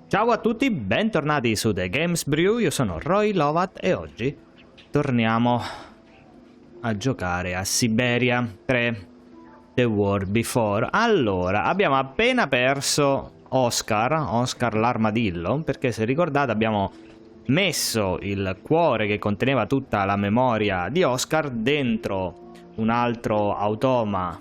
Ciao a tutti, bentornati su The Games Brew, io sono Roy Lovat e oggi torniamo a giocare a Siberia 3 The World Before. Allora, abbiamo appena perso Oscar l'armadillo, perché se ricordate abbiamo messo il cuore che conteneva tutta la memoria di Oscar dentro un altro automa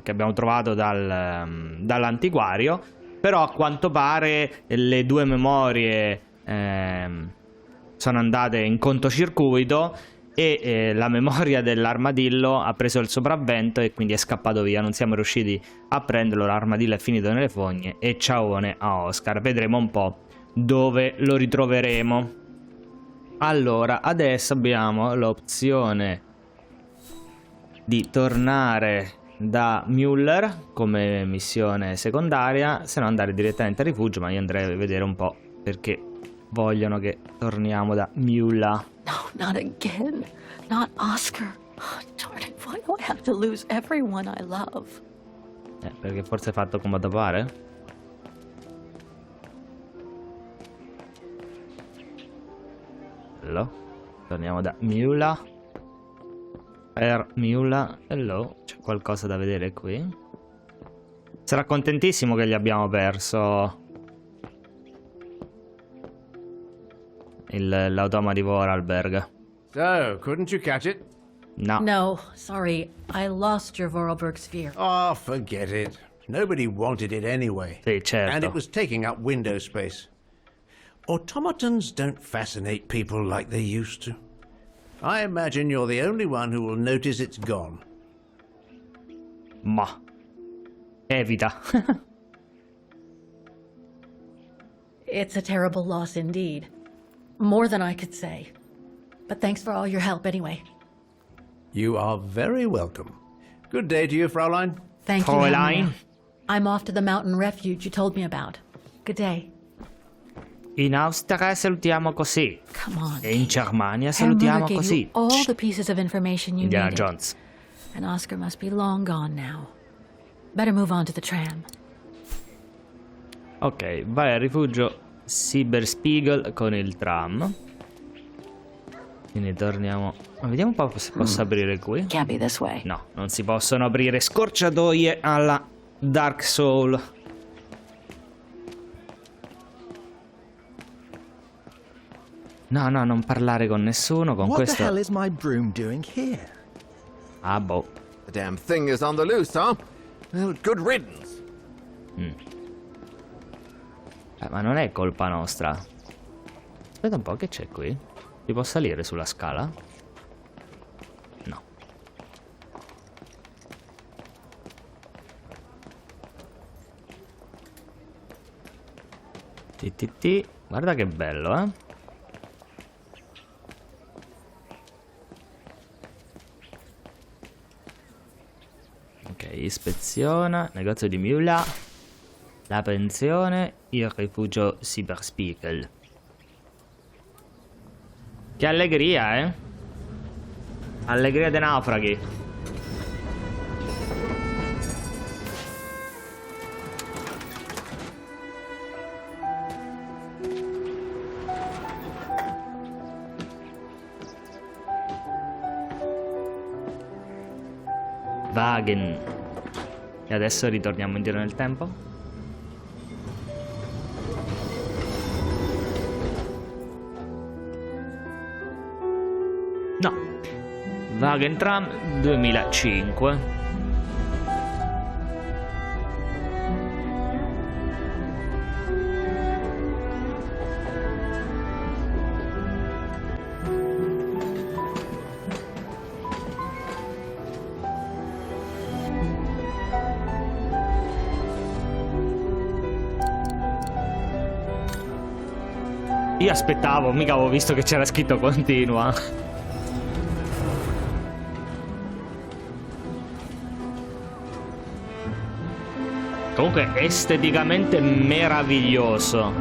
che abbiamo trovato dall'antiquario. Però a quanto pare le due memorie sono andate in cortocircuito e la memoria dell'armadillo ha preso il sopravvento e quindi è scappato via. Non siamo riusciti a prenderlo, l'armadillo è finito nelle fogne e ciaone a Oscar. Vedremo un po' dove lo ritroveremo. Allora, adesso abbiamo l'opzione di tornare da Müller come missione secondaria, se no andare direttamente a Rifugio, ma io andrei a vedere un po' perché vogliono che torniamo da Müller. No, not again. Not Oscar. Oh, darn it, why do I have to lose everyone I love? Perché forse è fatto come da pare? Hello. Torniamo da Müller. Per Müller. Hello. C'è qualcosa da vedere qui? Sarà contentissimo che gli abbiamo perso l'automa di Vorarlberg. So, couldn't you catch it? No. No, sorry. I lost your Vorarlberg sphere. Oh, forget it. Nobody wanted it anyway. Sì, certo. And it was taking up window space. Automatons don't fascinate people like they used to. I imagine you're the only one who will notice it's gone. Ma evita. It's a terrible loss indeed. More than I could say. But thanks for all your help anyway. You are very welcome. Good day to you, Fraulein. Thank you, Fräulein. Henry. I'm off to the mountain refuge you told me about. Good day. In Austria salutiamo così. Come on. E in Germania Hamburger salutiamo gave così. you all the pieces of information you Indiana needed. Jones. And Oscar must be long gone now. Better move on to the tram. Ok, vai al rifugio Silberspiegel con il tram. Quindi torniamo. Vediamo un po' se posso aprire qui. Can't be this way. No, non si possono aprire scorciatoie alla Dark Soul. No, non parlare con nessuno, con What questo. the hell is my broom doing here? Ah, boh. The damn thing is on the loose, huh? Well, good riddance. Ma non è colpa nostra. Aspetta un po', che c'è qui? Si può salire sulla scala? No. Guarda che bello, eh? Ok, ispeziona, negozio di Müller, la pensione, il rifugio Silberspiegel. Che allegria, eh? Allegria dei naufraghi. Wagen. E adesso ritorniamo indietro nel tempo? No. Wagen Tram 2005. Io aspettavo, mica avevo visto che c'era scritto continua. Comunque esteticamente meraviglioso.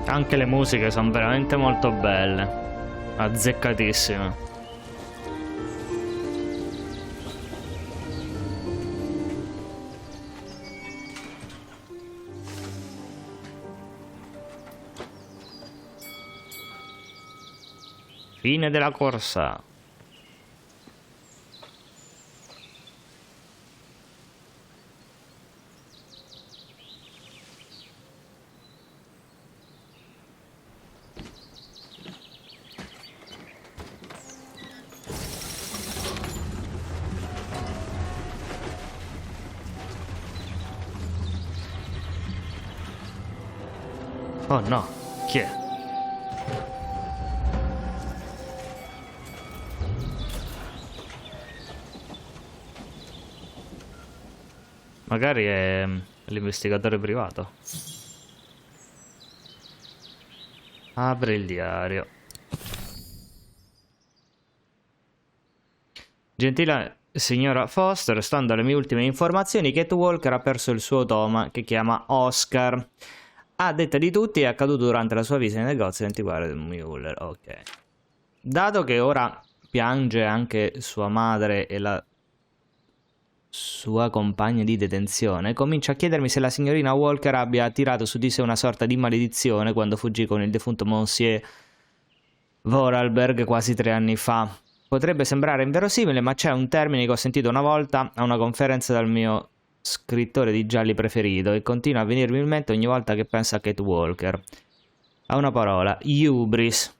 Anche le musiche sono veramente molto belle. Azzeccatissime. Fine della corsa. Oh no, chi è? Magari è l'investigatore privato. Apri il diario. Gentile signora Foster, stando alle mie ultime informazioni, Kate Walker ha perso il suo automa che chiama Oscar. A detta di tutti è accaduto durante la sua visita nei negozi di antiquario del Mueller. Ok. Dato che ora piange anche sua madre e la sua compagna di detenzione, comincia a chiedermi se la signorina Walker abbia attirato su di sé una sorta di maledizione quando fuggì con il defunto Monsieur Vorarlberg quasi 3 anni fa. Potrebbe sembrare inverosimile, ma c'è un termine che ho sentito una volta a una conferenza dal mio scrittore di gialli preferito e continua a venirmi in mente ogni volta che penso a Kate Walker. Ha una parola, hubris.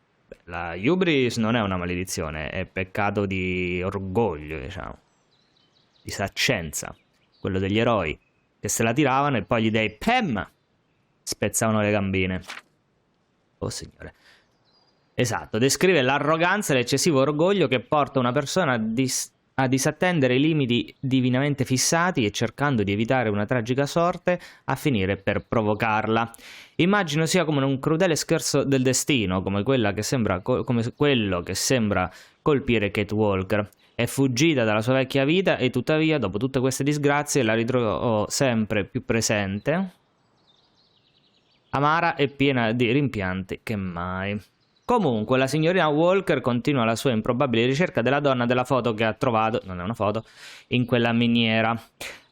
La hubris non è una maledizione, è peccato di orgoglio, diciamo, di saccenza, quello degli eroi che se la tiravano e poi gli dei PEM spezzavano le gambine. Oh signore. Esatto, descrive l'arroganza e l'eccessivo orgoglio che porta una persona a disattendere i limiti divinamente fissati e, cercando di evitare una tragica sorte, a finire per provocarla. Immagino sia come un crudele scherzo del destino, come quello che sembra colpire Kate Walker. È fuggita dalla sua vecchia vita e tuttavia, dopo tutte queste disgrazie, la ritrovo sempre più presente, amara e piena di rimpianti che mai. Comunque, la signorina Walker continua la sua improbabile ricerca della donna della foto che ha trovato, non è una foto, in quella miniera.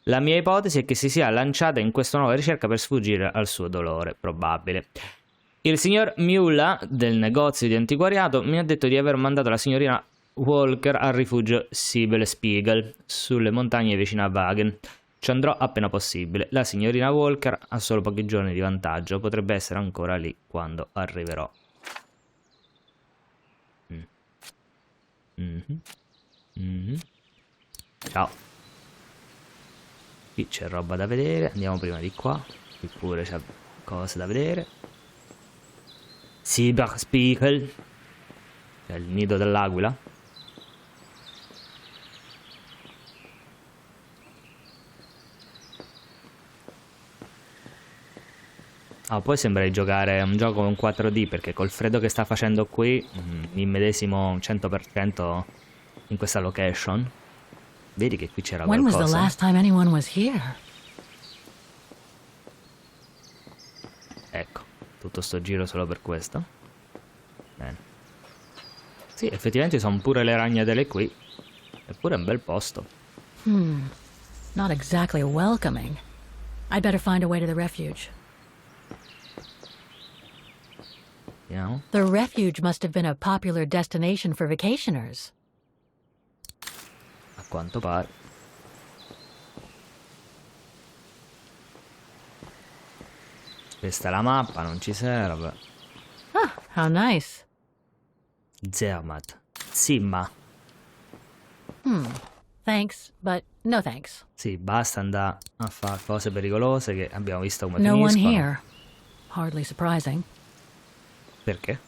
La mia ipotesi è che si sia lanciata in questa nuova ricerca per sfuggire al suo dolore, probabile. Il signor Müller, del negozio di antiquariato, mi ha detto di aver mandato la signorina Walker al rifugio Silberspiegel, sulle montagne vicino a Wagen. Ci andrò appena possibile. La signorina Walker ha solo pochi giorni di vantaggio, potrebbe essere ancora lì quando arriverò. Ciao. Qui c'è roba da vedere. Andiamo prima di qua. Qui pure c'è cose da vedere. Silberspiegel. È il nido dell'aquila. Ah, poi sembra di giocare un gioco con 4D, perché col freddo che sta facendo qui mi immedesimo 100% in questa location. Vedi che qui c'era When was qualcosa. the last time anyone was here? Ecco, tutto sto giro solo per questo. Bene. Sì, effettivamente sono pure le ragnatele qui. Eppure è un bel posto. Not exactly welcoming. I'd better find a way to the refuge. Vediamo. The refuge must have been a popular destination for vacationers. A quanto pare. Questa è la mappa, non ci serve. Ah, how nice. Zermatt. Zimma. Thanks, but no thanks. Sì, basta andare a fare cose pericolose che abbiamo visto come No one finiscono. here. Hardly surprising. Perché?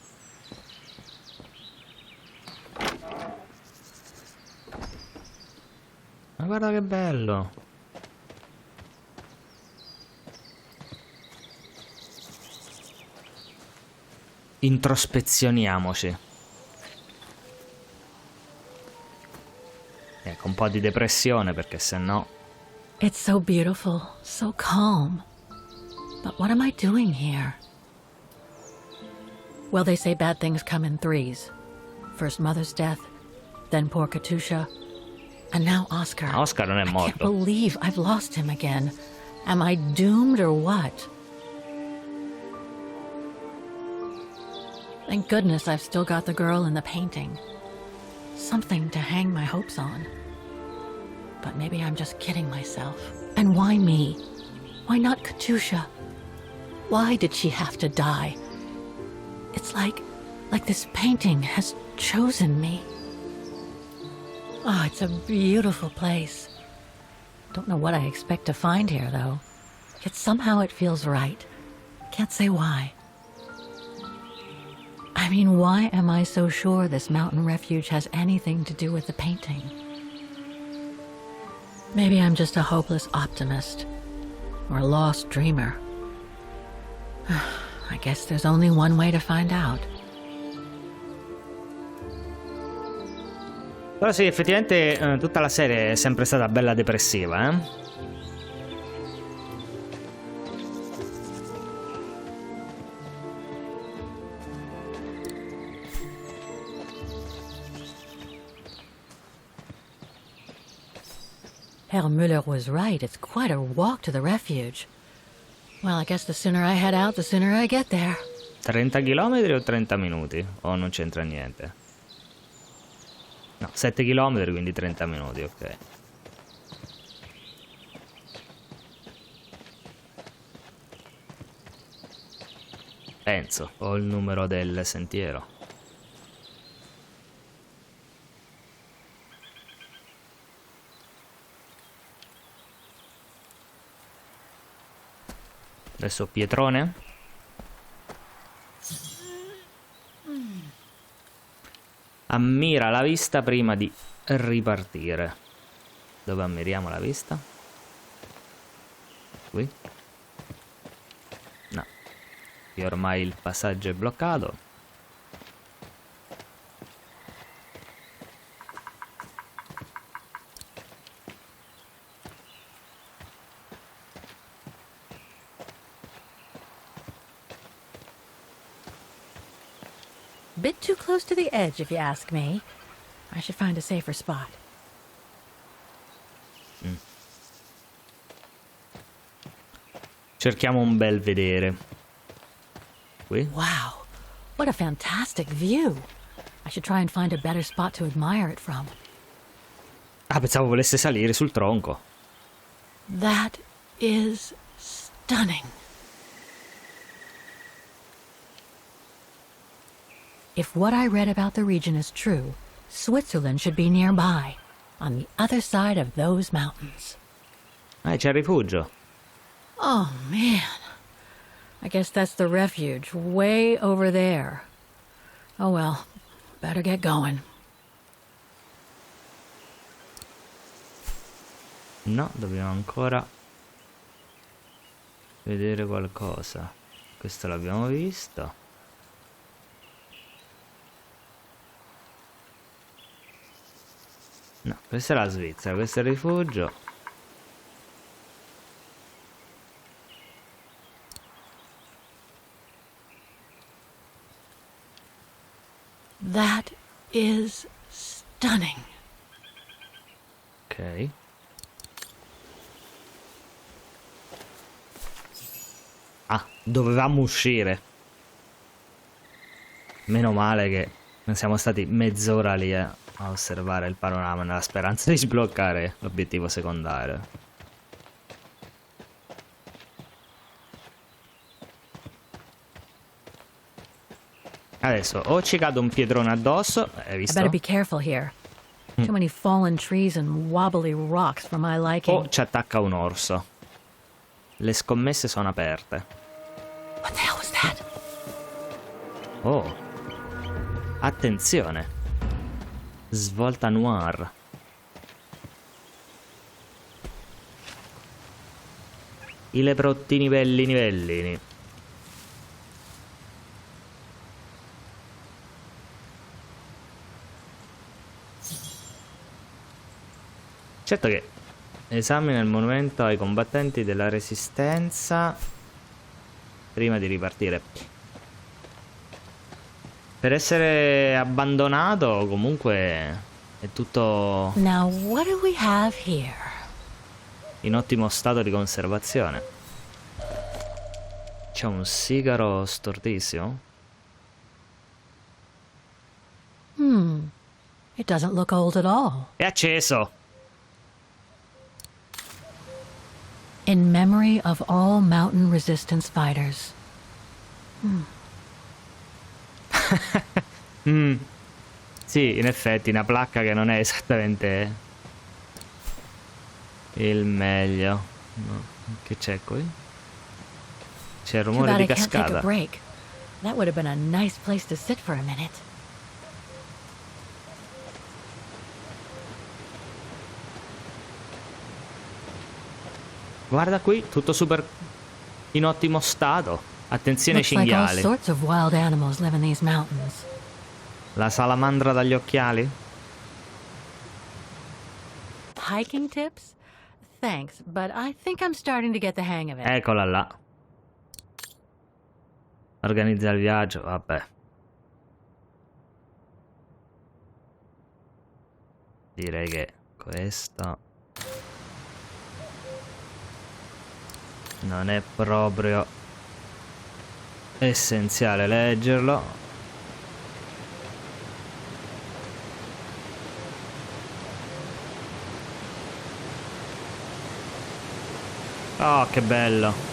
Ma guarda che bello. Introspezioniamoci. Ecco, un po' di depressione perché se no... It's so beautiful, so calm. But what am I doing here? Well, they say bad things come in threes. First mother's death, then poor Katusha, and now Oscar. Oscar non è I can't morto. believe I've lost him again. Am I doomed or what? Thank goodness I've still got the girl in the painting. Something to hang my hopes on. But maybe I'm just kidding myself. And why me? Why not Katusha? Why did she have to die? It's like this painting has chosen me. Oh, it's a beautiful place. Don't know what I expect to find here, though. Yet somehow it feels right. Can't say why. I mean, why am I so sure this mountain refuge has anything to do with the painting? Maybe I'm just a hopeless optimist. Or a lost dreamer. I guess there's only one way to find out. Però sì, effettivamente tutta la serie è sempre stata bella depressiva, eh? Herr Müller was right. It's quite a walk to the refuge. Well, I guess the sooner I head out, the sooner I get there. 30 km o 30 minuti? O non c'entra niente? No, 7 km, quindi 30 minuti, ok. Penso, ho il numero del sentiero. Adesso pietrone. Ammira la vista prima di ripartire. Dove ammiriamo la vista? Qui? No. Qui ormai il passaggio è bloccato. Bit too close to the edge, if you ask me. I should find a safer spot. Cerchiamo un bel vedere. Qui? Wow, what a fantastic view. I should try and find a better spot to admire it from. Ah, pensavo volesse salire sul tronco. That is stunning. If what I read about the region is true, Switzerland should be nearby, on the other side of those mountains. C'è il rifugio. Oh, man. I guess that's the refuge, way over there. Oh well, better get going. No, dobbiamo ancora vedere qualcosa. Questo l'abbiamo visto. No, questa è la Svizzera, questo è il rifugio. That is stunning. Ok. Ah, dovevamo uscire. Meno male che non siamo stati mezz'ora lì a osservare il panorama nella speranza di sbloccare l'obiettivo secondario. Adesso o ci cade un pietrone addosso, hai I visto? better be careful here. Too many fallen trees and wobbly rocks for my liking. O ci attacca un orso. Le scommesse sono aperte. What the hell was that? Oh, attenzione. Svolta noir. I leprottini bellini bellini. Certo che esamina il monumento ai combattenti della resistenza prima di ripartire. Per essere abbandonato comunque è tutto Now, what do we have here? in ottimo stato di conservazione. C'è un sigaro stortissimo. It doesn't look old at all. È acceso. In memory of all mountain resistance fighters. Sì, in effetti, una placca che non è esattamente il meglio. No. Che c'è qui? C'è il Too rumore bad di I can't take a cascata. break. That would have been a nice place to sit for a minute. Guarda qui, tutto super in ottimo stato. Attenzione ai Looks like all cinghiali. sorts of wild animals live in these mountains. La salamandra dagli occhiali? Hiking tips? Thanks, but I think I'm starting to get the hang of it. Eccola là. Organizza il viaggio, vabbè. Direi che questo non è proprio essenziale leggerlo. Oh, che bello.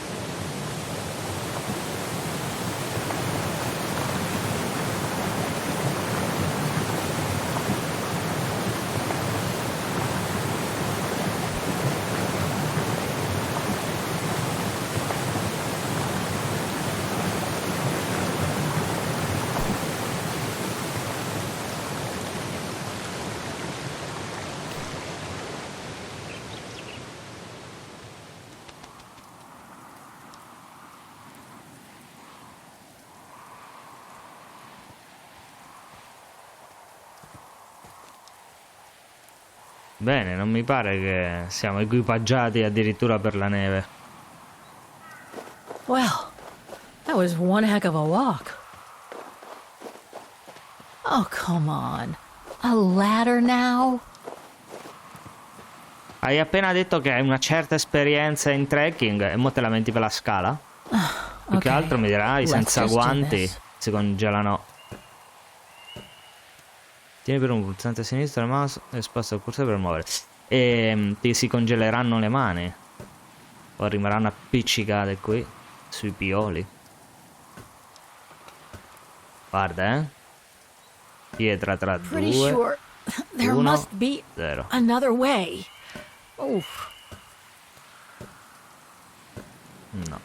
Bene, non mi pare che siamo equipaggiati addirittura per la neve. Well, that was one heck of a walk. Oh, come on. A ladder now? Hai appena detto che hai una certa esperienza in trekking e mo te lamenti per la scala? Più che Ok, altro mi dirai, let's senza just do guanti this. si congelano. Tieni per un pulsante a sinistra il mouse e sposta il cursore per muovere. E ti si congeleranno le mani. O rimarranno appiccicate qui sui pioli. Guarda, pietra tra Pretty due. sure there uno, must be 0. another way. Oof. No.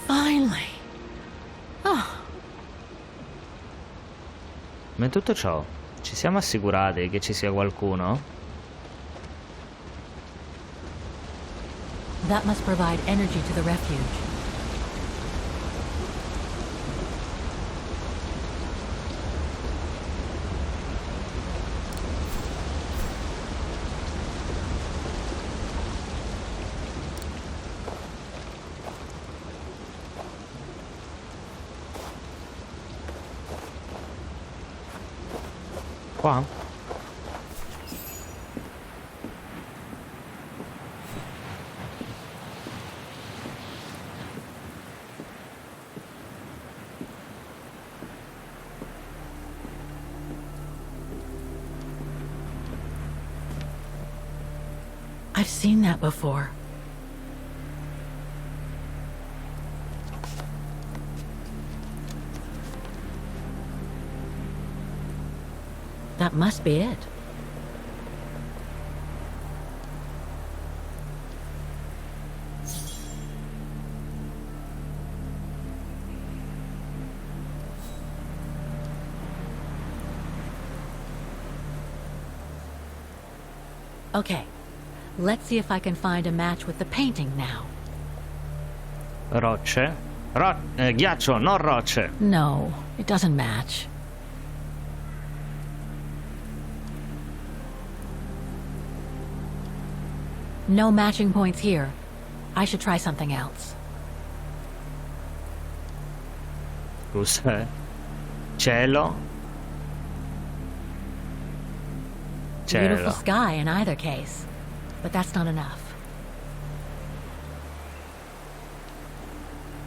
Finally. Ma in tutto ciò, ci siamo assicurati che ci sia qualcuno? That must provide energy to the refuge. Qua? I've seen that before. That must be it. Okay, Let's see if I can find a match with the painting now. Rocce. Ghiaccio, non rocce. No, it doesn't match. No matching points here. I should try something else. Scusa. Cielo. Beautiful Cielo. sky in either case, but that's not enough.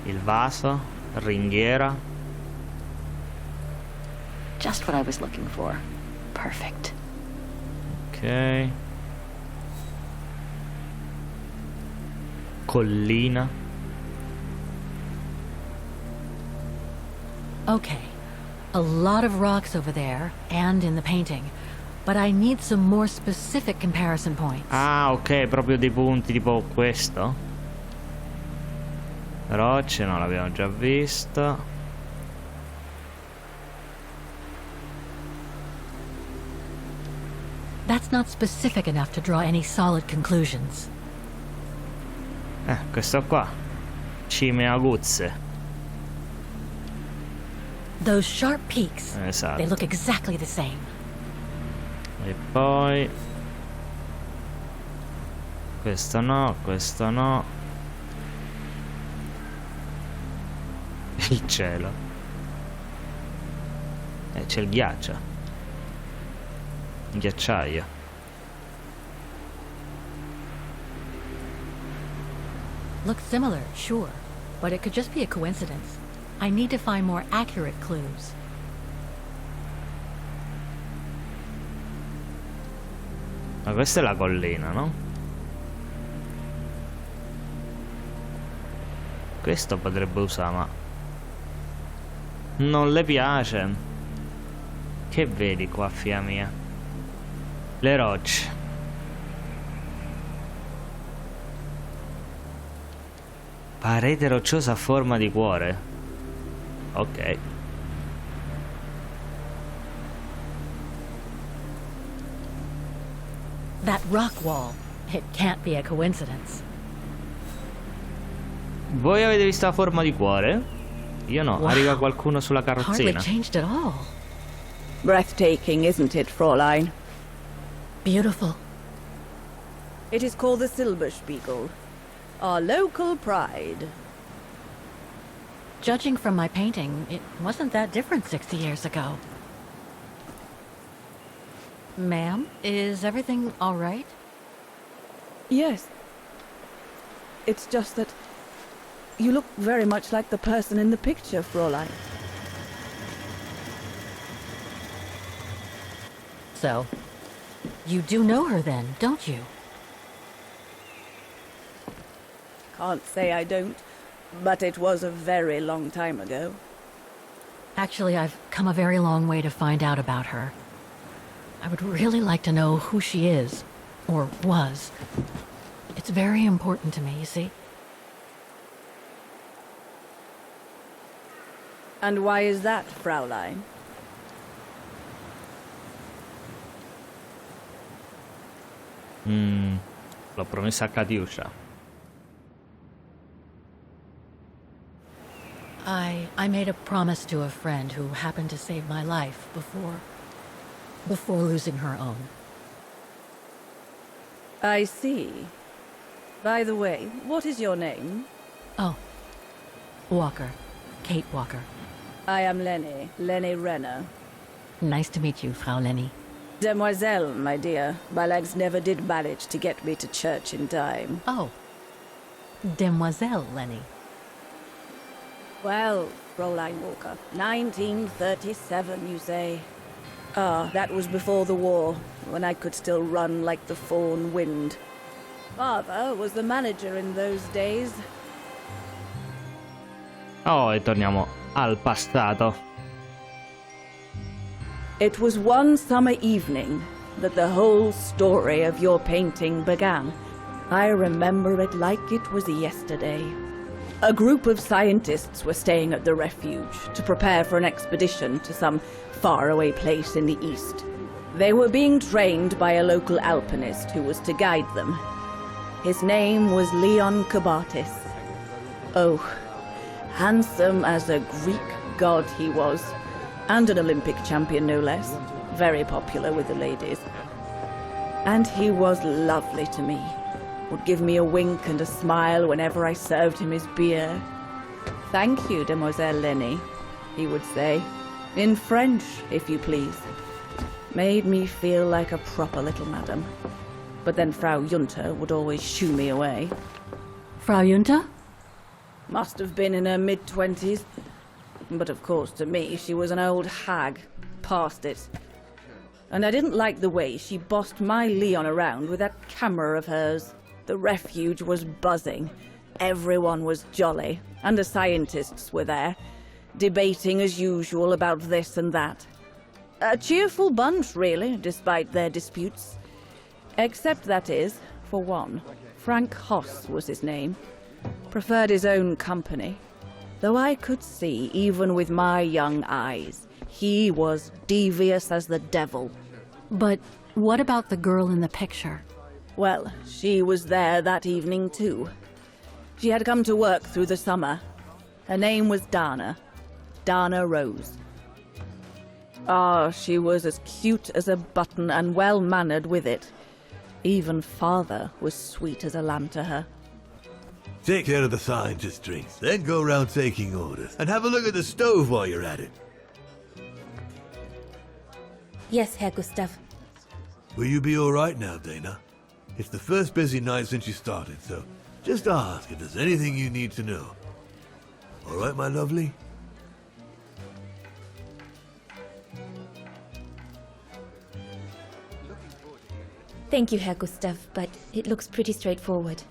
Il vaso. Ringhiera. Just what I was looking for. Perfect. Ok. Collina. Okay, a lot of rocks over there and in the painting, but I need some more specific comparison points. Ah, ok, proprio dei punti tipo questo. Rocce, no, l'abbiamo già visto. That's not specific enough to draw any solid conclusions. Questo qua. Cime aguzze. Those sharp peaks, Esatto. they look exactly the same. E poi questo no, questo no. Il cielo. C'è il ghiaccio. Il ghiacciaio. Looks similar, sure, but it could just be a coincidence. I need to find more accurate clues. Ma questa è la collina, no? Questo potrebbe usare, ma non le piace. Che vedi qua, figlia mia? Le rocce. Parete rocciosa a forma di cuore. Ok. That rock wall, it can't be a coincidence. Voi avete visto la forma di cuore? Io no. Wow. Arriva qualcuno sulla Hardly carrozzina. changed at all. Breathtaking, isn't it, Fräulein? Beautiful. It is called the Silberspiegel, our local pride. Judging from my painting, it wasn't that different 60 years ago. Ma'am, is everything all right? Yes. It's just that you look very much like the person in the picture, Fräulein. So, you do know her then, don't you? Can't say I don't, but it was a very long time ago. Actually, I've come a very long way to find out about her. I would really like to know who she is, or was. It's very important to me, you see? And why is that, Fräulein? L'ho promessa a Katiuscia. I made a promise to a friend who happened to save my life before losing her own. I see. By the way, what is your name? Oh, Walker. Kate Walker. I am Lenny Renner. Nice to meet you, Frau Lenny. Demoiselle, my dear. My legs never did manage to get me to church in time. Oh, Demoiselle Lenny. Well, Fräulein Walker, 1937, you say? Ah, that was before the war, when I could still run like the fawn wind. Father was the manager in those days. Oh, e torniamo al passato. It was one summer evening that the whole story of your painting began. I remember it like it was yesterday. A group of scientists were staying at the refuge to prepare for an expedition to some faraway place in the east. They were being trained by a local alpinist who was to guide them. His name was Leon Kabatis. Oh, handsome as a Greek god he was, and an Olympic champion no less, very popular with the ladies. And he was lovely to me, would give me a wink and a smile whenever I served him his beer. "Thank you, Demoiselle Lenny," he would say, in French, if you please. Made me feel like a proper little madam. But then Frau Junta would always shoo me away. Frau Junta? Must have been in her mid-20s. But of course, to me, she was an old hag, past it. And I didn't like the way she bossed my Leon around with that camera of hers. The refuge was buzzing. Everyone was jolly, and the scientists were there, debating as usual about this and that. A cheerful bunch, really, despite their disputes. Except, that is, for one, Frank Hoss was his name. Preferred his own company. Though I could see, even with my young eyes, he was devious as the devil. But what about the girl in the picture? Well, she was there that evening too. She had come to work through the summer. Her name was Dana. Dana Rose. Ah, she was as cute as a button and well-mannered with it. Even father was sweet as a lamb to her. Take care of the scientist drinks, then go round taking orders. And have a look at the stove while you're at it. Yes, Herr Gustav. Will you be all right now, Dana? It's the first busy night since you started, so just ask if there's anything you need to know. All right, my lovely? Thank you, Herr Gustav, but it looks pretty straightforward.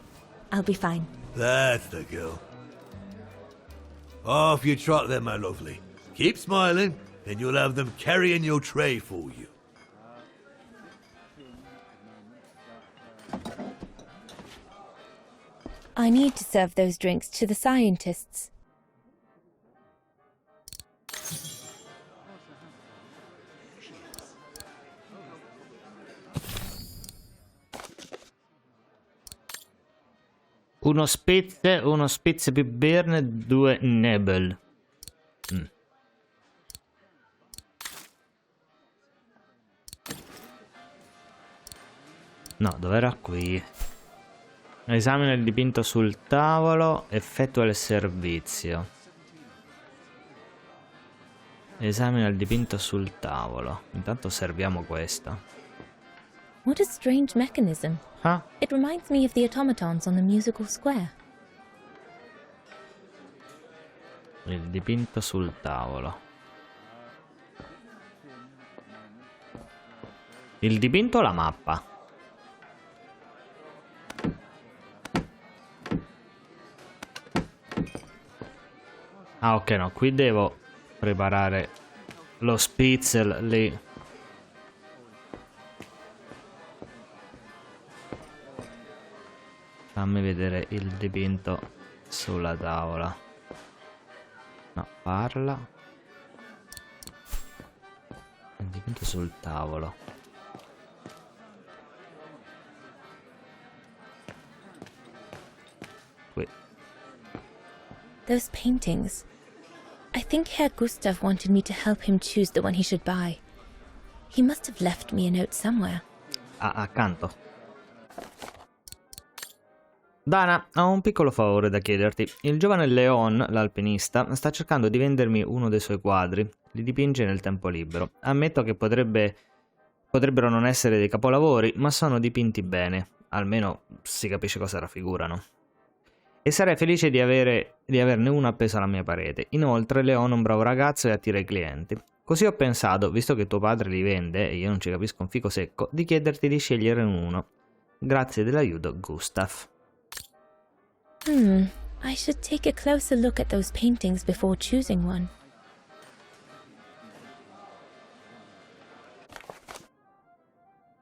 I'll be fine. That's the girl. Off you trot then, my lovely. Keep smiling, and you'll have them carrying your tray for you. I need to serve those drinks to the scientists. Uno spitz più birne, 2 nebel. No, dov'era qui? Esamina il dipinto sul tavolo, effettua il servizio. Esamina il dipinto sul tavolo. Intanto serviamo questo. What a strange mechanism. Ah, It reminds me of the automatons on the musical square. il dipinto sul tavolo. Il dipinto o la mappa? Ah, ok, no, qui devo preparare lo spitzel lì. Fammi vedere il dipinto sulla tavola. No, parla. Il dipinto sul tavolo. Qui. Those paintings. I think Herr Gustav wanted me to help him choose the one he should buy. He must have left me a note somewhere. Ah, accanto. Dana, ho un piccolo favore da chiederti. Il giovane Leon, l'alpinista, sta cercando di vendermi uno dei suoi quadri. Li dipinge nel tempo libero. Ammetto che potrebbero non essere dei capolavori, ma sono dipinti bene. Almeno si capisce cosa raffigurano. E sarei felice di averne uno appeso alla mia parete. Inoltre, Leon è un bravo ragazzo e attira i clienti. Così ho pensato, visto che tuo padre li vende e io non ci capisco un fico secco, di chiederti di scegliere uno. Grazie dell'aiuto, Gustav. I should take a closer look at those paintings before choosing one.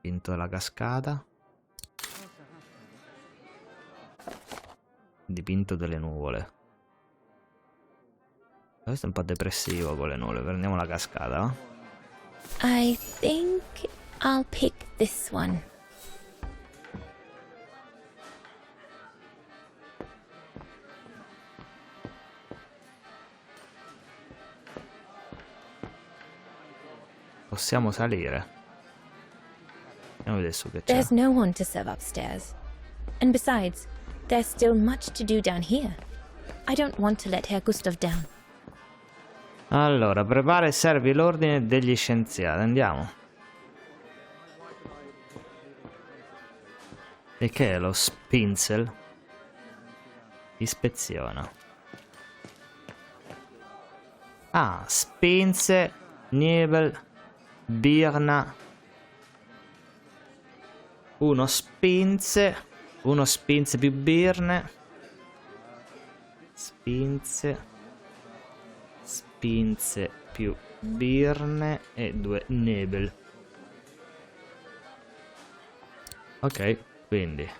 Dipinto della cascata. Dipinto delle nuvole. Questo è un po' depressivo con le nuvole. Prendiamo la cascata, va? I think I'll pick this one. possiamo salire. Andiamo adesso che c'è. There's no one to serve upstairs. And besides, there's still much to do down here. I don't want to let Herr Gustav down. Allora, prepara e servi l'ordine degli scienziati. Andiamo. E che è lo Spinzel? Ispeziona. Ah, Spinze, Nebel, Birna. Uno Spinze più Birne. Spinze più Birne e 2 Nebel. Ok, quindi.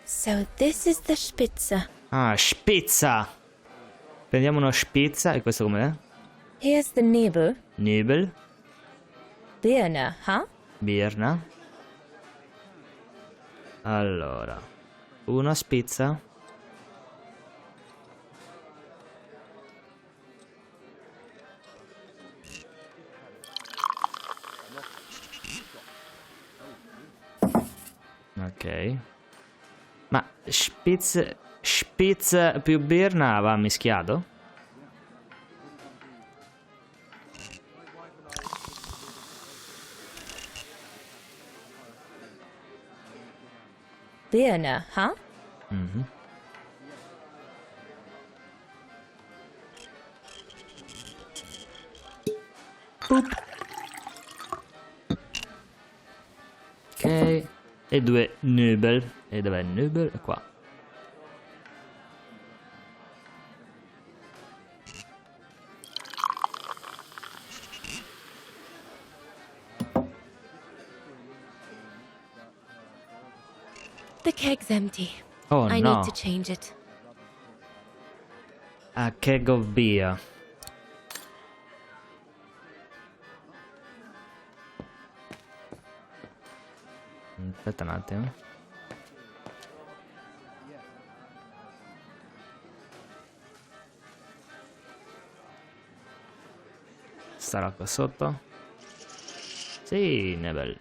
So this is the Spitze. Ah, Spizza! Prendiamo uno Spizza e questo com'è? Here's the Nebel. Nebel, Birne, huh? Birna. Allora, una Spizza. Ok. Ma Spitz più Birna va mischiato? Birne, huh? Mhm. Ok. E 2 Nubel. E dov'è Nubel? È qua. The keg's empty. Oh I no. need to change it. A keg of beer. Aspetta un attimo. Starà qua sotto? Sì, Nebel.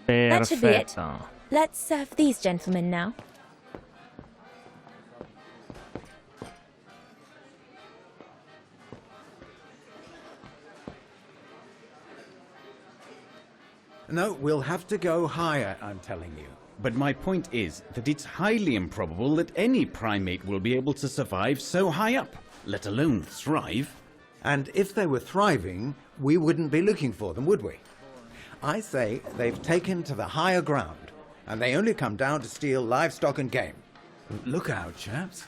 That should be it. Perfetto. Let's serve these gentlemen now. No, we'll have to go higher, I'm telling you. But my point is that it's highly improbable that any primate will be able to survive so high up, let alone thrive. And if they were thriving, we wouldn't be looking for them, would we? I say they've taken to the higher ground, and they only come down to steal livestock and game. Look out, chaps.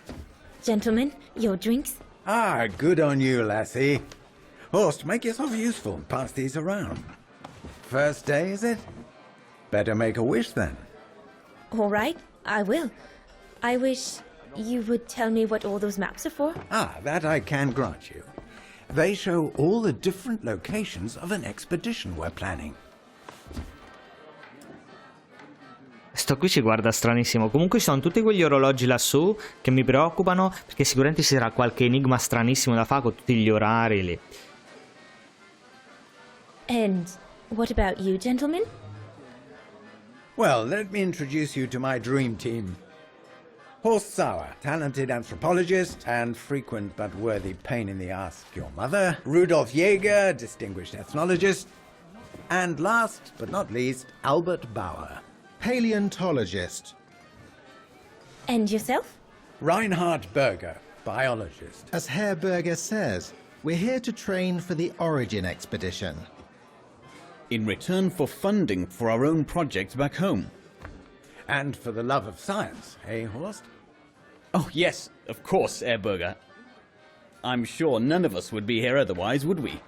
Gentlemen, your drinks? Ah, good on you, lassie. Horst, make yourself useful and pass these around. First day, is it? Better make a wish then. All right, I will. I wish you would tell me what all those maps are for. Ah, that I can grant you. They show all the different locations of an expedition we're planning. Sto qui ci guarda stranissimo. Comunque ci sono tutti quegli orologi lassù che mi preoccupano, perché sicuramente ci sarà qualche enigma stranissimo da fare con tutti gli orari lì. And what about you, gentlemen? Well, let me introduce you to my dream team. Horst Sauer, talented anthropologist and frequent but worthy pain in the ass to your mother. Rudolf Jäger, distinguished ethnologist. And last but not least, Albert Bauer. Paleontologist. And yourself? Reinhard Berger, biologist. As Herr Berger says, we're here to train for the Origin expedition. In return for funding for our own project back home. And for the love of science, eh, Horst? Oh, yes, of course, Herr Berger. I'm sure none of us would be here otherwise, would we?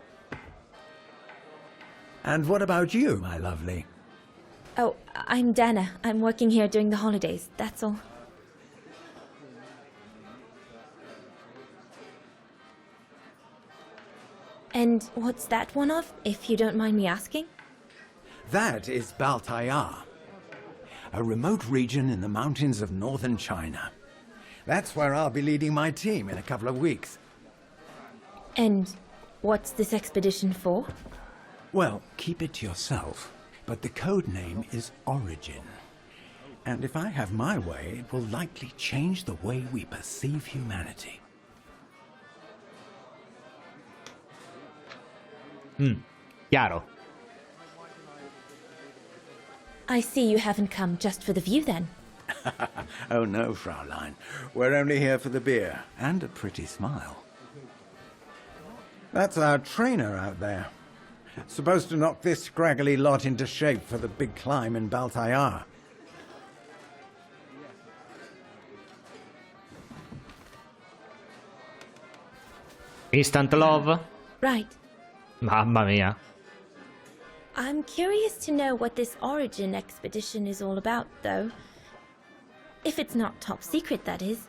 And what about you, my lovely? Oh, I'm Dana. I'm working here during the holidays, that's all. And what's that one of, if you don't mind me asking? That is Baltayar, a remote region in the mountains of northern China. That's where I'll be leading my team in a couple of weeks. And what's this expedition for? Well, keep it to yourself, but the code name is Origin. And if I have my way, it will likely change the way we perceive humanity. Chiaro. I see you haven't come just for the view then. Oh no, Fraulein. We're only here for the beer and a pretty smile. That's our trainer out there. Supposed to knock this scraggly lot into shape for the big climb in Baltayar. Instant love? Right. Mamma mia. I'm curious to know what this Origin expedition is all about, though. If it's not top secret, that is.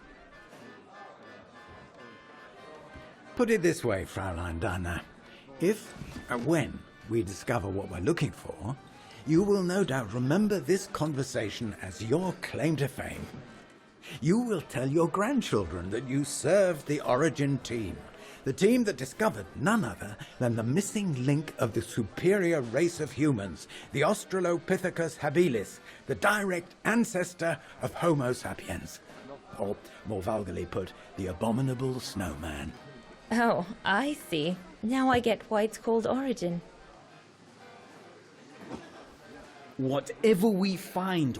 Put it this way, Fraulein Dana. When we discover what we're looking for, you will no doubt remember this conversation as your claim to fame. You will tell your grandchildren that you served the Origin team, the team that discovered none other than the missing link of the superior race of humans, the Australopithecus habilis, the direct ancestor of Homo sapiens. Or, more vulgarly put, the abominable snowman. Oh, I see. Now I get why it's called Origin. Whatever we find,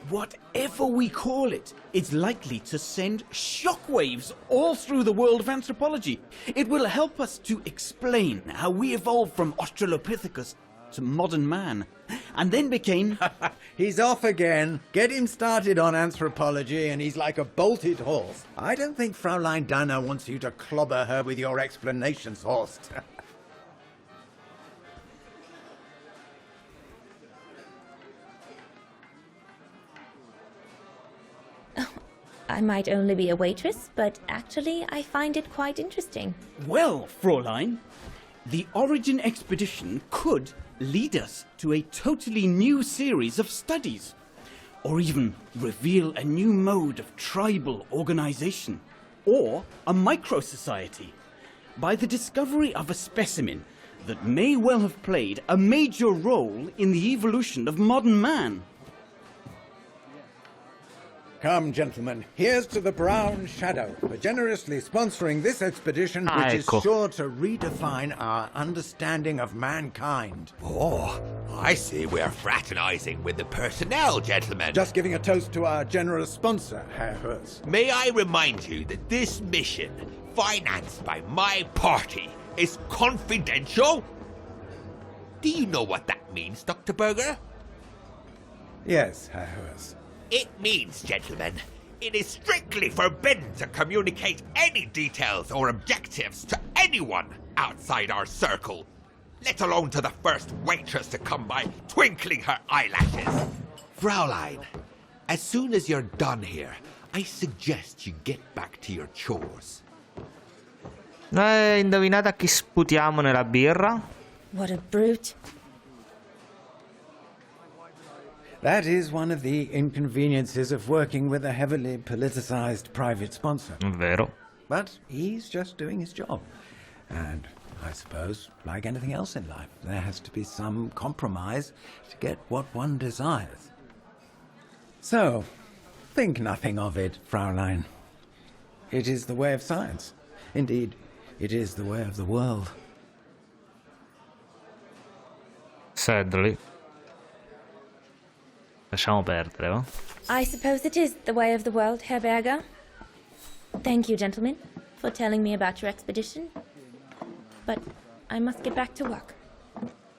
whatever we call it, it's likely to send shockwaves all through the world of anthropology. It will help us to explain how we evolved from Australopithecus to modern man, and then became... He's off again. Get him started on anthropology and he's like a bolted horse. I don't think Fraulein Dana wants you to clobber her with your explanations, Horst. I might only be a waitress, but actually I find it quite interesting. Well, Fräulein, the Origin expedition could lead us to a totally new series of studies, or even reveal a new mode of tribal organization, or a micro-society, by the discovery of a specimen that may well have played a major role in the evolution of modern man. Come, gentlemen, here's to the Brown Shadow for generously sponsoring this expedition, which is sure to redefine our understanding of mankind. Oh, I see we're fraternizing with the personnel, gentlemen. Just giving a toast to our generous sponsor, Herr Herz. May I remind you that this mission, financed by my party, is confidential? Do you know what that means, Dr. Berger? Yes, Herr Herz. It means, gentlemen, it is strictly forbidden to communicate any details or objectives to anyone outside our circle, let alone to the first waitress to come by twinkling her eyelashes. Fraulein, as soon as you're done here, I suggest you get back to your chores. Indovinate a chi sputiamo nella birra? What a brute. That is one of the inconveniences of working with a heavily politicized private sponsor. Vero. But he's just doing his job. And I suppose, like anything else in life, there has to be some compromise to get what one desires. So, think nothing of it, Fraulein. It is the way of science. Indeed, it is the way of the world. Sadly. Lasciamo perdere, va? I suppose it is the way of the world, Herr Berger. Thank you, gentlemen, for telling me about your expedition. But I must get back to work.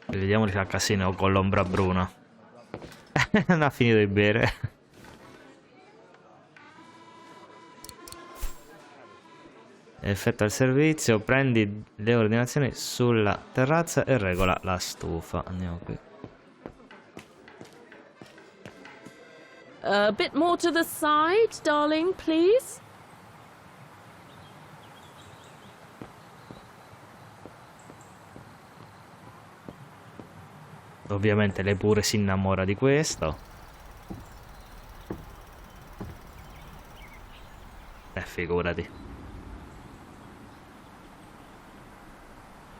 Vediamo di fare casino con l'ombra bruna. Non ha finito di bere. Effettua il servizio, prendi le ordinazioni sulla terrazza e regola la stufa. Andiamo qui. A bit more to the side, darling, please. Ovviamente lei pure si innamora di questo. Figurati.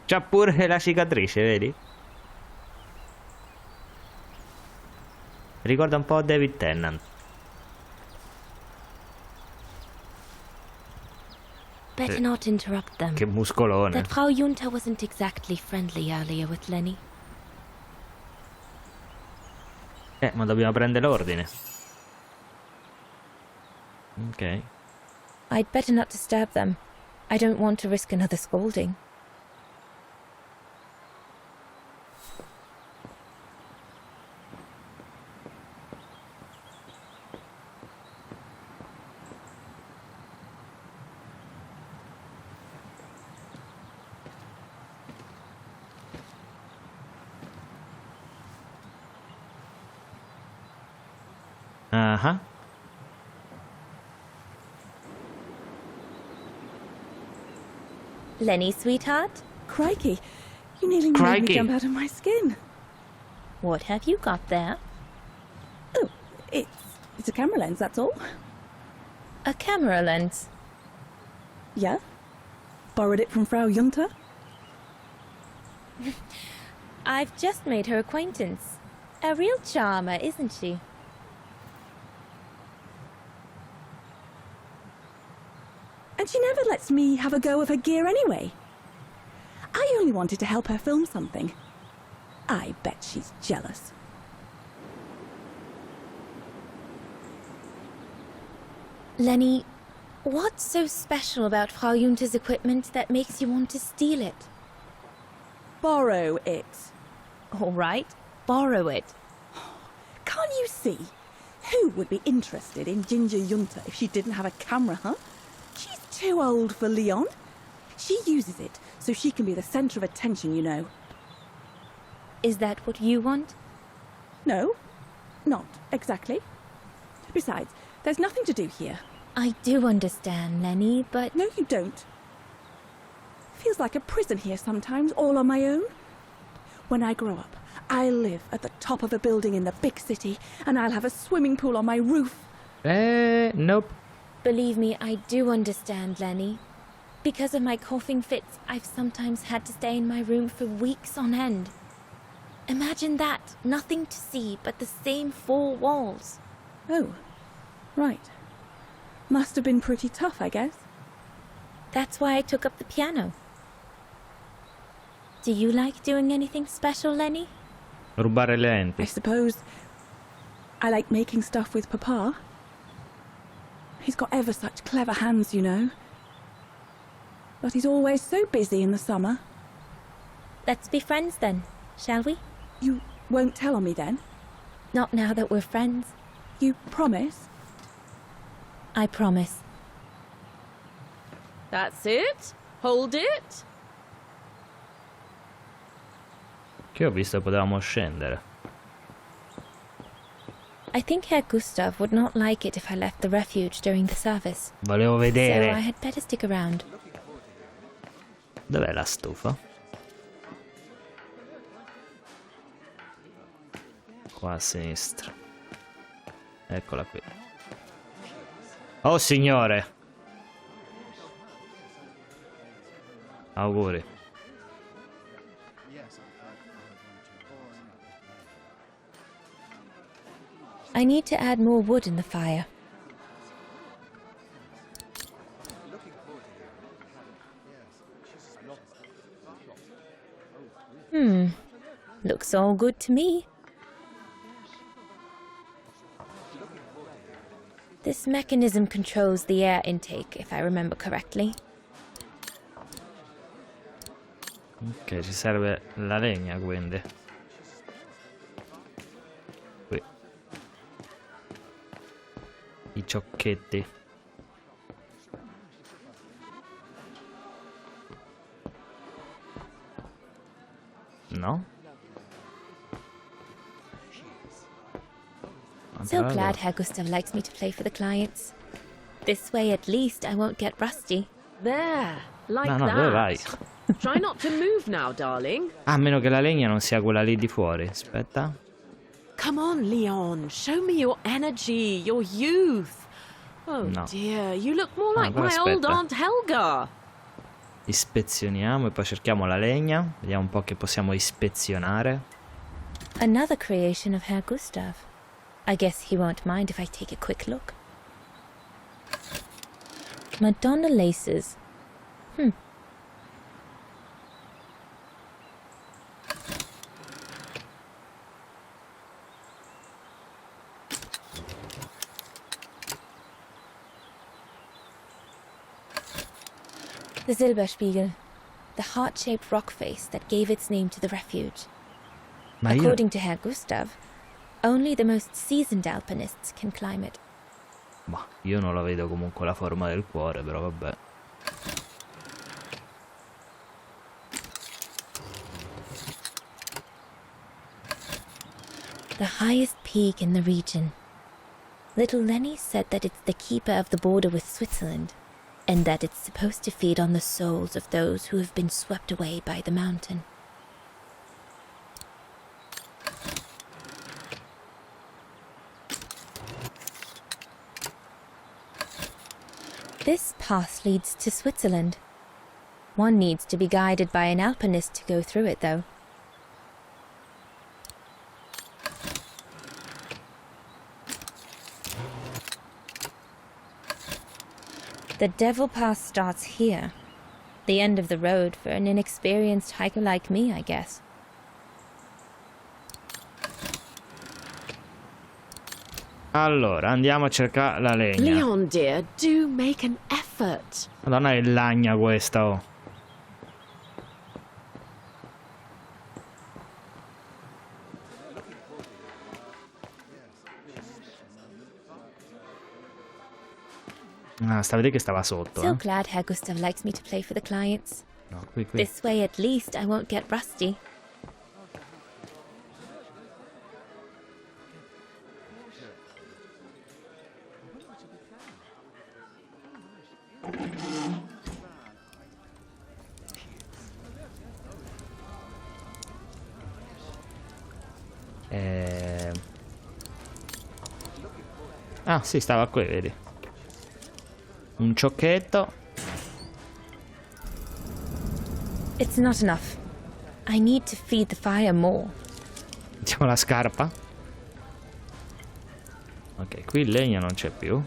C'ha pure la cicatrice, vedi? Ricorda un po' David Tennant. Better not interrupt them. Che muscolone. That Frau Junta wasn't exactly friendly earlier with Lenny. Ma dobbiamo prendere l'ordine. Ok. I'd better not disturb them. I don't want to risk another scolding. Uh-huh. Lenny, sweetheart? Crikey, you nearly made me jump out of my skin. What have you got there? Oh, it's a camera lens, that's all. A camera lens? Yeah? Borrowed it from Frau Junta? I've just made her acquaintance. A real charmer, isn't she? And she never lets me have a go of her gear anyway. I only wanted to help her film something. I bet she's jealous. Lenny, what's so special about Frau Junta's equipment that makes you want to steal it? Borrow it. All right, borrow it. Can't you see? Who would be interested in Ginger Junta if she didn't have a camera, huh? She's too old for Leon. She uses it so she can be the centre of attention, you know. Is that what you want? No, not exactly. Besides, there's nothing to do here. I do understand, Lenny, but... No, you don't. Feels like a prison here sometimes, all on my own. When I grow up, I'll live at the top of a building in the big city, and I'll have a swimming pool on my roof. Nope. Believe me, I do understand, Lenny. Because of my coughing fits, I've sometimes had to stay in my room for weeks on end. Imagine that, nothing to see but the same four walls. Oh, right. Must have been pretty tough, I guess. That's why I took up the piano. Do you like doing anything special, Lenny? Rubare le lenti. I suppose I like making stuff with Papa. He's got ever such clever hands, you know. But he's always so busy in the summer. Let's be friends then, shall we? You won't tell on me then? Not now that we're friends. You promise? I promise. That's it. Hold it. Che ho visto potevamo scendere. I think Herr Gustav would not like it if I left the refuge during the service. Volevo So I vedere. had better stick around. Dov'è la stufa? Qua a sinistra. Eccola qui. Oh signore! Auguri. I need to add more wood in the fire. Looks all good to me. This mechanism controls the air intake, if I remember correctly. Ok, ci serve la legna quindi. Qui. I ciocchetti. No? So glad Herr Gustav likes me to play for the clients. This way, at least, I won't get rusty. There. Like No, that. dove vai? Try not to move now, darling. A meno che la legna non sia quella lì di fuori. Aspetta. Come on, Leon. Show me your energy, your youth. Oh No. dear, you look more like però my old aspetta. Aunt Helga. Ispezioniamo e poi cerchiamo la legna. Vediamo un po' che possiamo ispezionare. Another creation of Herr Gustav. I guess he won't mind if I take a quick look. Madonna laces. The Silberspiegel, the heart-shaped rock face that gave its name to the refuge. Ma io... According to Herr Gustav, only the most seasoned alpinists can climb it. Ma io non la vedo comunque la forma del cuore, però vabbè. The highest peak in the region. Little Lenny said that it's the keeper of the border with Switzerland, and that it's supposed to feed on the souls of those who have been swept away by the mountain. This path leads to Switzerland. One needs to be guided by an alpinist to go through it, though. The Devil Pass starts here. The end of the road for an inexperienced hiker like me, I guess. Allora, andiamo a cercare la legna. Leon, dear, do make an effort. Madonna, è lagna questa, oh. Ah, sta a vedere che stava sotto, So glad Herr Gustav likes me to play for the clients. No, qui. This way at least I won't get rusty. Ah, sì, stava qui, vedi. Un ciocchetto. It's not enough. I need to feed the fire more. Mettiamo la scarpa. Ok, qui il legno non c'è più.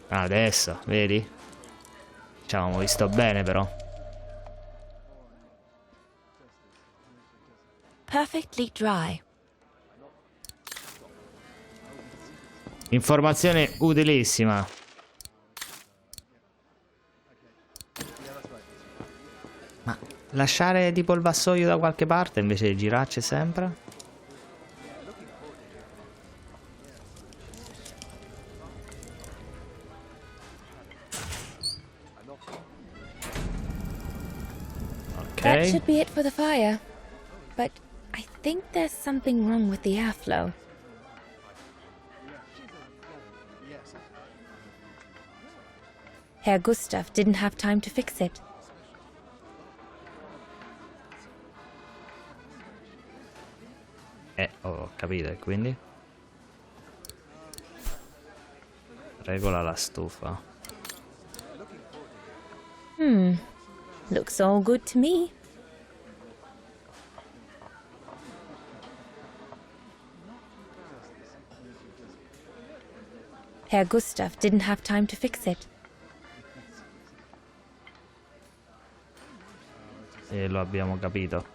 Adesso, vedi? Ci avevamo visto bene, però. Perfectly dry. Informazione utilissima. Ma lasciare tipo il vassoio da qualche parte invece di girarci sempre? That Ok. should be it for the fire. But I think there's something wrong with the airflow. Herr Gustav didn't have time to fix it. Ho capito, e quindi? Regola la stufa. Looks all good to me. Herr Gustav didn't have time to fix it. E lo abbiamo capito.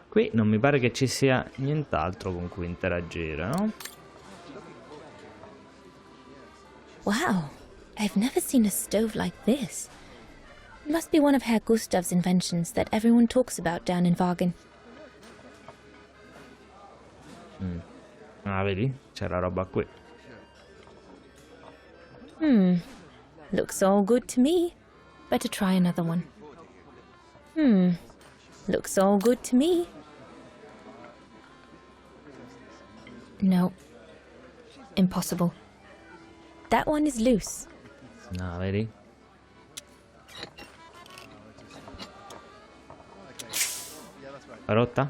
Qui non mi pare che ci sia nient'altro con cui interagire, no? Wow, I've never seen a stove like this. It must be one of Herr Gustav's inventions that everyone talks about down in Wagen. Ah, vedi? C'era roba qui. Looks all good to me. Better try another one. Looks all good to me. No. Impossible. That one is loose. No, vedi? Rotta?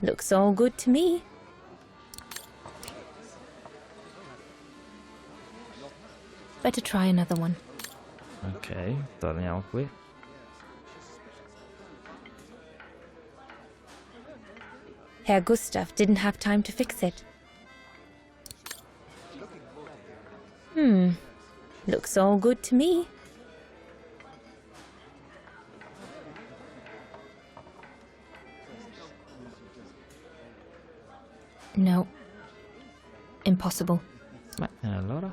Looks all good to me. Better try another one. Ok, torniamo qui. Herr Gustav didn't have time to fix it. Looks all good to me. No. Impossible. Beh, allora?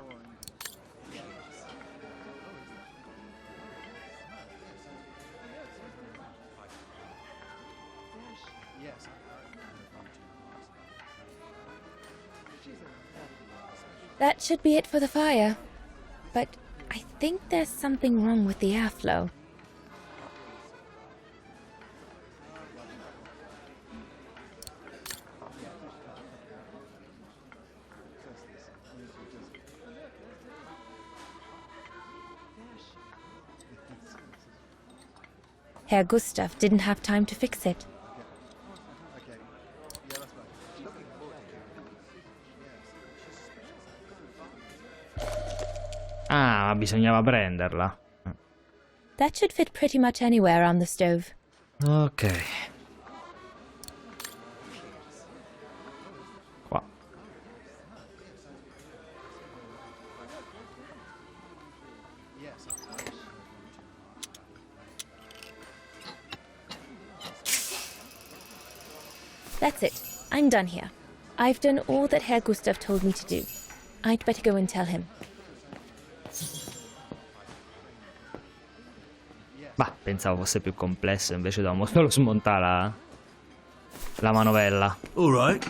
That should be it for the fire. But I think there's something wrong with the airflow. Herr Gustav didn't have time to fix it. Ah, ma bisognava prenderla. That should fit pretty much anywhere on the stove. Ok. Qua. That's it. I'm done here. I've done all that Herr Gustav told me to do. I'd better go and tell him. Bah, pensavo fosse più complesso, invece dovevamo solo smontare la manovella. All right.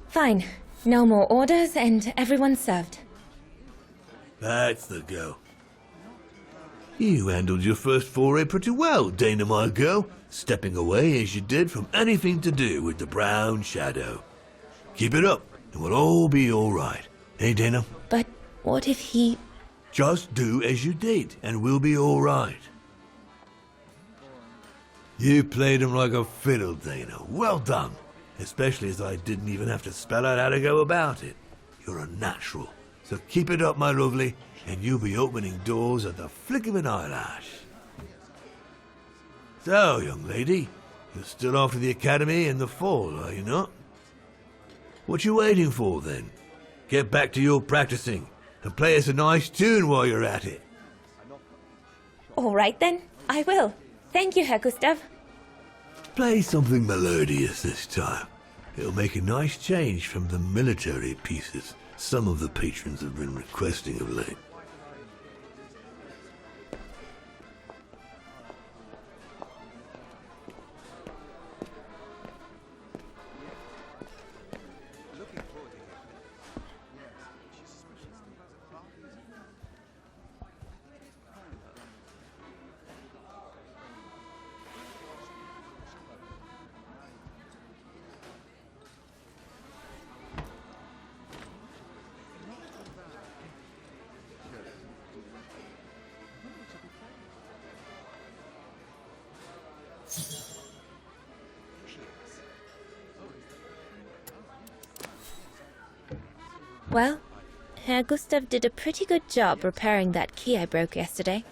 Fine. No more orders and everyone's served. That's the go. You handled your first foray pretty well, Dana, my girl, stepping away as you did from anything to do with the brown shadow. Keep it up, and we'll all be all right. Hey, Dana? But what if he... Just do as you did, and we'll be all right. You played him like a fiddle, Dana. Well done. Especially as I didn't even have to spell out how to go about it. You're a natural. So keep it up, my lovely, and you'll be opening doors at the flick of an eyelash. So, young lady, you're still off to the academy in the fall, are you not? What you waiting for, then? Get back to your practicing, and play us a nice tune while you're at it. All right then, I will. Thank you, Herr Gustav. Play something melodious this time. It'll make a nice change from the military pieces some of the patrons have been requesting of late. Well, Herr Gustav did a pretty good job repairing that key I broke yesterday.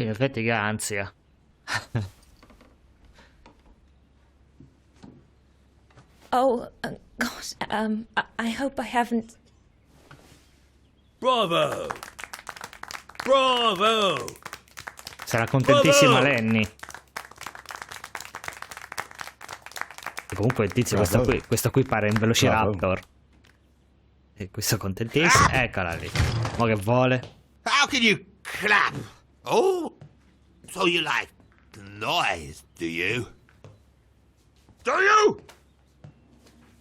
In effetti che ansia. Oh, gosh, I hope I haven't... Bravo! Bravo! Sarà contentissima Bravo! Lenny. E comunque il tizio, questo qui pare un Velociraptor. E questo contentissimo. Eccola lì. Mo che vuole. How can you clap? Oh, so you like the noise, do you? Do you?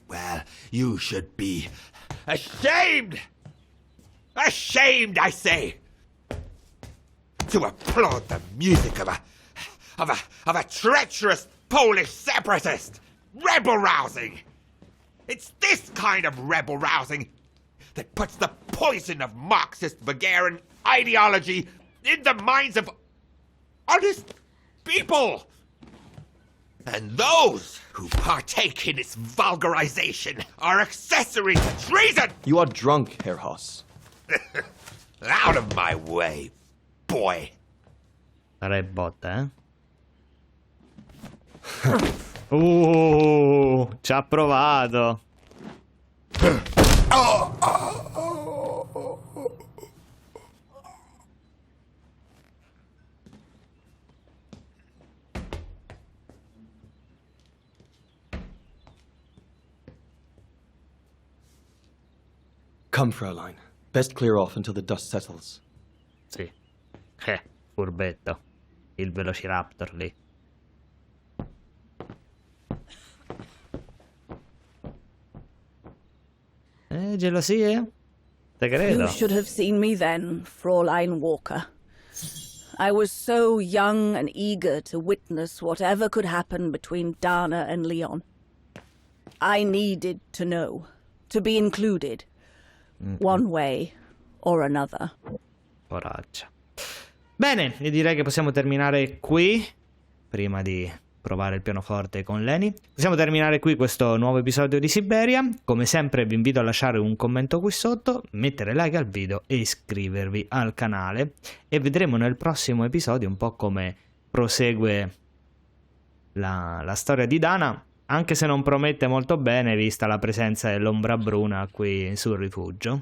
Well, you should be ashamed! Ashamed, I say! To applaud the music of a treacherous Polish separatist! Rebel rousing! It's this kind of rebel rousing that puts the poison of Marxist Bulgarian ideology in the minds of honest people! And those who partake in its vulgarization are accessory to treason! You are drunk, Herr Hoss. Out of my way, boy. Sarei botta, ci ha provato. Come, Fraulein. Best clear off until the dust settles. Sì. Furbetto. Il Velociraptor lì. Gelosie? Te credo. You should have seen me then, Fräulein Walker. I was so young and eager to witness whatever could happen between Dana and Leon. I needed to know, to be included, one way or another. Poraccia. Bene, io direi che possiamo terminare qui, prima di provare il pianoforte con Lenny. Possiamo terminare qui questo nuovo episodio di Siberia. Come sempre vi invito a lasciare un commento qui sotto, mettere like al video e iscrivervi al canale. E vedremo nel prossimo episodio un po' come prosegue la storia di Dana, anche se non promette molto bene vista la presenza dell'ombra bruna qui sul rifugio.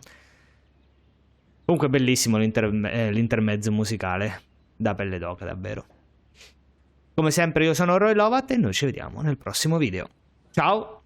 Comunque bellissimo l'intermezzo musicale, da pelle d'oca davvero. Come sempre io sono Roy Lovat e noi ci vediamo nel prossimo video. Ciao!